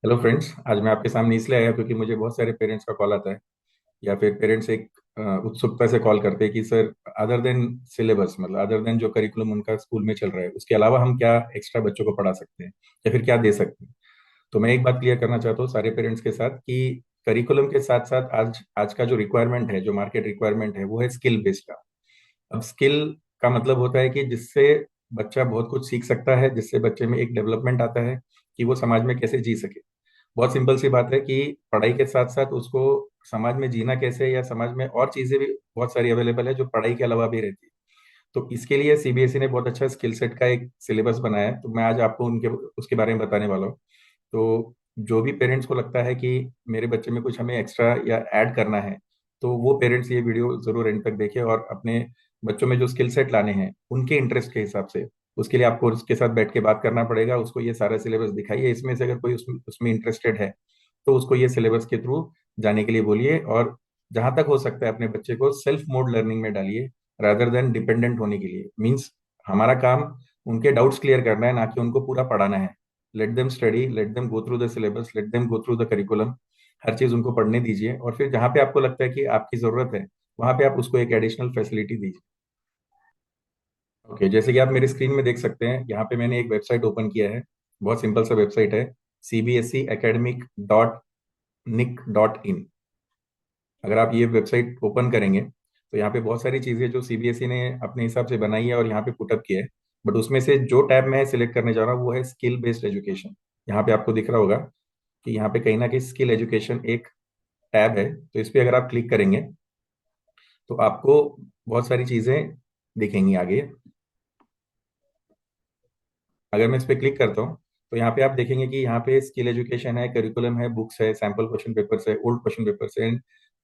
Hello friends. आज मैं आपके सामने इसलिए आया क्योंकि मुझे बहुत सारे पेरेंट्स का कॉल आता है, या फिर पेरेंट्स एक उत्सुकता से कॉल करते हैं कि सर, अदर देन सिलेबस, मतलब अदर देन जो करिकुलम उनका स्कूल में चल रहा है, उसके अलावा हम क्या एक्स्ट्रा बच्चों को पढ़ा सकते हैं या फिर क्या दे सकते हैं। तो मैं एक बात क्लियर करना चाहता हूँ सारे पेरेंट्स के साथ कि करिकुलम के साथ साथ आज आज का जो रिक्वायरमेंट है, जो मार्केट रिक्वायरमेंट है, वो है स्किल बेस्ड का। अब स्किल का मतलब होता है कि जिससे बच्चा बहुत कुछ सीख सकता है, जिससे बच्चे में एक डेवलपमेंट आता है कि वो समाज में कैसे जी सके। बहुत सिंपल सी बात है कि पढ़ाई के साथ साथ उसको समाज में जीना कैसे, या समाज में और चीजें भी बहुत सारी अवेलेबल है जो पढ़ाई के अलावा भी रहती है। तो इसके लिए सीबीएसई ने बहुत अच्छा स्किल सेट का एक सिलेबस बनाया है, तो मैं आज आपको उनके उसके बारे में बताने वाला हूँ। तो जो भी पेरेंट्स को लगता है कि मेरे बच्चे में कुछ हमें एक्स्ट्रा या ऐड करना है, तो वो पेरेंट्स ये वीडियो जरूर एंड तक देखें और अपने बच्चों में जो स्किल सेट लाने हैं उनके इंटरेस्ट के हिसाब से, उसके लिए आपको उसके साथ बैठ के बात करना पड़ेगा। उसको ये सारा सिलेबस दिखाइए, इसमें से अगर कोई उसमें इंटरेस्टेड है तो उसको ये सिलेबस के थ्रू जाने के लिए बोलिए, और जहां तक हो सकता है अपने बच्चे को सेल्फ मोड लर्निंग में डालिए, रादर देन डिपेंडेंट होने के लिए। मीन्स हमारा काम उनके डाउट्स क्लियर करना है, ना कि उनको पूरा पढ़ाना है। Let them study, let them go through the syllabus, let them go through the curriculum. हर चीज उनको पढ़ने दीजिए, और फिर जहाँ पे आपको लगता है कि आपकी जरूरत है, वहां पे आप उसको एक एडिशनल फैसिलिटी दीजिए। ओके, जैसे कि आप मेरी स्क्रीन में देख सकते हैं, यहाँ पे मैंने एक वेबसाइट ओपन किया है। बहुत सिंपल सा वेबसाइट है, cbseacademic.nic.in। अगर आप ये वेबसाइट ओपन करेंगे तो यहाँ पे बहुत सारी चीजें जो सीबीएसई ने अपने हिसाब से बनाई है और यहाँ पे पुटअप किया है। बट उसमें से जो टैब मैं सिलेक्ट करने जा रहा हूँ वो है स्किल बेस्ड एजुकेशन। यहाँ पे आपको दिख रहा होगा कि यहाँ पे कहीं ना कहीं स्किल एजुकेशन एक टैब है। तो इस पे अगर आप क्लिक करेंगे तो आपको बहुत सारी चीजें दिखेंगी आगे। अगर मैं इस पे क्लिक करता हूँ तो यहाँ पे आप देखेंगे कि यहाँ पे स्किल एजुकेशन है, करिकुलम है, बुक्स है, सैम्पल क्वेश्चन पेपर्स है, ओल्ड क्वेश्चन पेपर्स है,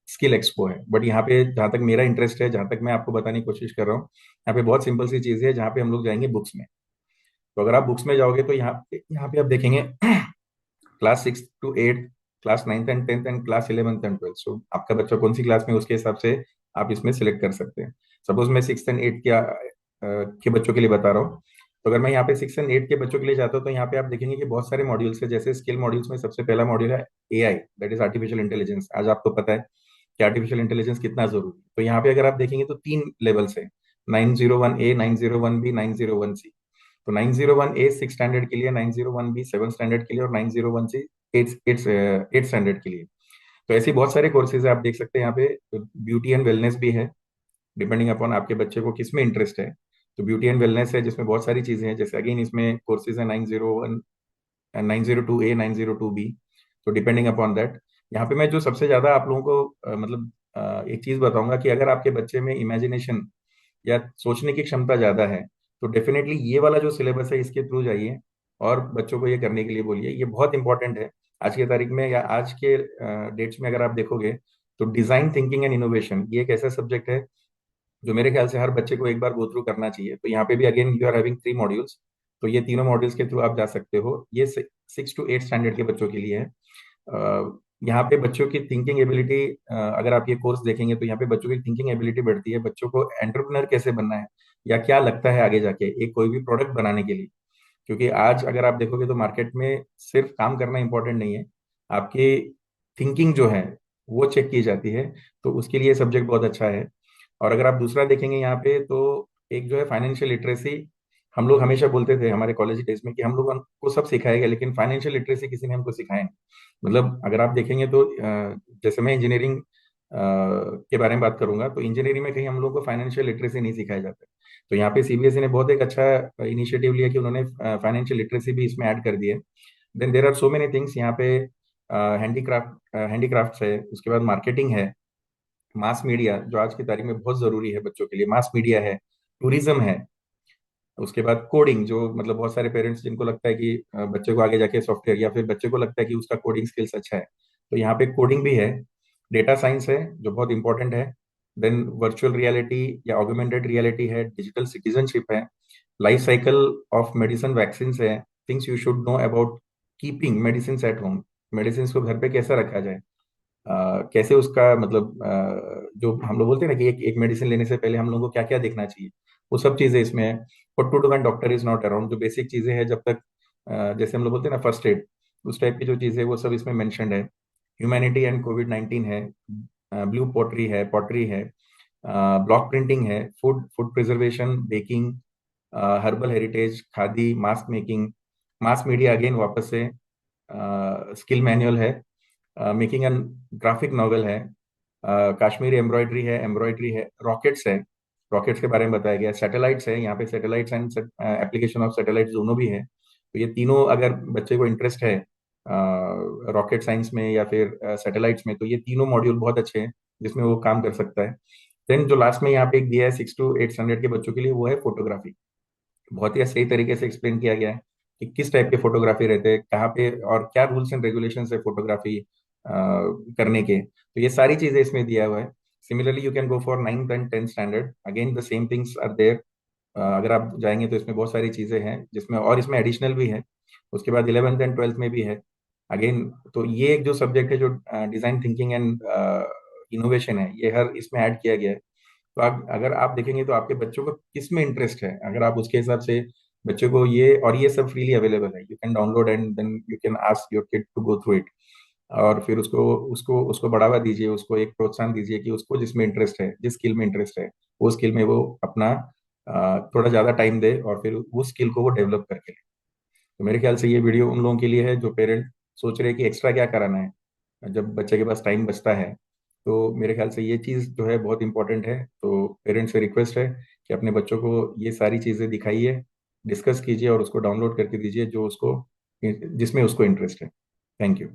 स्किल एक्सपो है। बट यहाँ पे जहाँ तक मेरा इंटरेस्ट है, जहाँ तक मैं आपको बताने की कोशिश कर रहा हूँ, यहाँ पे बहुत सिंपल सी चीज है, जहाँ पे हम लोग जाएंगे बुक्स में। तो अगर आप बुक्स में जाओगे तो यहाँ पे आप देखेंगे class 6 to 8, class 9th and 10th, and class 11th and 12th। सो आपका बच्चा कौन सी क्लास में, उसके हिसाब से आप इसमें सिलेक्ट कर सकते हैं। सपोज मैं 6th and 8th के बच्चों के लिए बता रहा हूँ। तो अगर मैं यहाँ पे 6th and 8th के बच्चों के लिए जाता हूँ तो यहाँ पे आप देखेंगे कि बहुत सारे मॉड्यूल्स है। जैसे स्किल मॉड्यूल्स में सबसे पहला मॉड्यूल है AI, that is artificial intelligence. आज आपको पता है कि आर्टिफिशियल इंटेलिजेंस कितना जरूरी है। तो यहाँ पे अगर आप देखेंगे तो 3 लेवल्स है, 901A, 901B, 901C। तो 901A 6 स्टैंडर्ड के लिए, 901B 7 स्टैंडर्ड के लिए, और 901C एट स्टैंडर्ड के लिए। तो ऐसे बहुत सारे कोर्सेज है, आप देख सकते हैं यहाँ पे। ब्यूटी एंड वेलनेस भी है, डिपेंडिंग अपॉन आपके बच्चे को किस में इंटरेस्ट है। तो ब्यूटी एंड वेलनेस है जिसमें बहुत सारी चीजें हैं। जैसे अगेन इसमें कोर्सेज है 901 एंड 902A, 902B। तो डिपेंडिंग अपॉन दैट, यहाँ पे मैं जो सबसे ज्यादा आप लोगों को एक चीज बताऊंगा कि अगर आपके बच्चे में इमेजिनेशन या सोचने की क्षमता ज्यादा है तो डेफिनेटली ये वाला जो सिलेबस है इसके थ्रू जाइए, और बच्चों को ये करने के लिए बोलिए। ये बहुत इंपॉर्टेंट है आज की तारीख में, या आज के डेट्स में अगर आप देखोगे तो डिजाइन थिंकिंग एंड इनोवेशन ये एक ऐसा सब्जेक्ट है जो मेरे ख्याल से हर बच्चे को एक बार गो थ्रू करना चाहिए। तो यहाँ पे भी again you are having 3 modules. तो ये तीनों मॉड्यूल्स के थ्रू आप जा सकते हो। ये 6 to 8 स्टैंडर्ड के बच्चों के लिए है। यहाँ पे बच्चों की थिंकिंग एबिलिटी, अगर आप ये कोर्स देखेंगे तो यहाँ पे बच्चों की थिंकिंग एबिलिटी बढ़ती है। बच्चों को एंटरप्रेन्योर कैसे बनना है, या क्या लगता है आगे जाके एक कोई भी प्रोडक्ट बनाने के लिए। क्योंकि आज अगर आप देखोगे तो मार्केट में सिर्फ काम करना इंपॉर्टेंट नहीं है, आपकी थिंकिंग जो है वो चेक की जाती है। तो उसके लिए सब्जेक्ट बहुत अच्छा है। और अगर आप दूसरा देखेंगे यहाँ पे तो एक जो है फाइनेंशियल लिटरेसी। हम लोग हमेशा बोलते थे हमारे कॉलेज डेज में कि हम लोग को सब सिखाया गया, लेकिन फाइनेंशियल लिटरेसी किसी ने हमको सिखाया नहीं। मतलब अगर आप देखेंगे तो जैसे मैं इंजीनियरिंग के बारे में बात करूंगा, तो इंजीनियरिंग में कहीं हम लोग को फाइनेंशियल लिटरेसी नहीं सिखाया जाता है। तो यहाँ पे सीबीएसई ने बहुत एक अच्छा इनिशिएटिव लिया कि उन्होंने फाइनेंशियल लिटरेसी भी इसमें ऐड कर दी है। Then there are so many things यहाँ पे। हैंडीक्राफ्ट है, उसके बाद मार्केटिंग है, मास मीडिया जो आज की तारीख में बहुत जरूरी है बच्चों के लिए, मास मीडिया है, टूरिज्म है। उसके बाद कोडिंग, जो मतलब बहुत सारे पेरेंट्स जिनको लगता है कि बच्चे को आगे जाके सॉफ्टवेयर, या फिर बच्चे को लगता है कि उसका कोडिंग स्किल्स अच्छा है, तो यहाँ पे कोडिंग भी है। डेटा साइंस है जो बहुत इंपॉर्टेंट है। देन वर्चुअल रियलिटी या ऑगमेंटेड रियलिटी है, डिजिटल सिटीजनशिप है, life cycle of medicine vaccine है, things you should know about keeping medicine at home, medicine को घर पे कैसा रखा जाए, कैसे उसका मतलब जो हम लोग बोलते हैं ना कि एक एक मेडिसिन लेने से पहले हम लोगों को क्या क्या देखना चाहिए, वो सब चीजें इसमें है। What to do when doctor is not around, जो बेसिक चीजें हैं जब तक जैसे हम लोग बोलते हैं ना फर्स्ट एड, उस टाइप की जो चीज़ है वो सब इसमें मेंशन्ड है। ह्यूमैनिटी एंड कोविड 19 है, ब्लू पॉटरी है, ब्लॉक प्रिंटिंग है, food food preservation, baking, herbal heritage, khadi, mask making, mass media again वापस से, स्किल मैनुअल है, मेकिंग एन ग्राफिक नॉवेल है, कश्मीरी एम्ब्रॉयडरी है, रॉकेट्स है, रॉकेट्स के बारे में बताया गया है, सैटेलाइट्स है, यहाँ पे satellites and application of satellites दोनों भी है। तो ये तीनों अगर बच्चे को इंटरेस्ट है रॉकेट साइंस में या फिर सैटेलाइट्स में, तो ये तीनों मॉड्यूल बहुत अच्छे हैं जिसमें वो काम कर सकता है। देन जो लास्ट में यहाँ पे एक दिया है 6 to 8 स्टैंडर्ड के बच्चों के लिए, वो है फोटोग्राफी। बहुत ही सही तरीके से एक्सप्लेन किया गया है कि किस टाइप के फोटोग्राफी रहते हैं, कहाँ पे और क्या रूल्स एंड रेगुलेशन है फोटोग्राफी करने के। तो ये सारी चीजें इसमें दिया हुआ है। Similarly you can go for 9th and 10th standard, again the same things are there. अगर आप जाएंगे तो इसमें बहुत सारी चीजें हैं जिसमें, और इसमें एडिशनल भी है। उसके बाद 11th and 12th में भी है अगेन। तो ये एक जो सब्जेक्ट है, जो डिजाइन थिंकिंग एंड इनोवेशन है, ये हर इसमें ऐड किया गया है। तो आप अगर आप देखेंगे तो आपके बच्चों को किस में इंटरेस्ट है, अगर आप उसके हिसाब से बच्चों को ये, और ये सब फ्रीली अवेलेबल है, you can download and then you can ask your kid to go through it. और फिर उसको उसको उसको बढ़ावा दीजिए, उसको एक प्रोत्साहन दीजिए कि उसको जिसमें इंटरेस्ट है, जिस स्किल में इंटरेस्ट है, वो स्किल में वो अपना थोड़ा ज्यादा टाइम दे और फिर उस स्किल को वो डेवलप करके ले। तो मेरे ख्याल से ये वीडियो उन लोगों के लिए है जो पेरेंट सोच रहे हैं कि एक्स्ट्रा क्या कराना है जब बच्चे के पास टाइम बचता है। तो मेरे ख्याल से ये चीज़ जो है बहुत इंपॉर्टेंट है। तो पेरेंट्स से रिक्वेस्ट है कि अपने बच्चों को ये सारी चीज़ें दिखाइए, डिस्कस कीजिए और उसको डाउनलोड करके दीजिए जो उसको, जिसमें उसको इंटरेस्ट है। Thank you.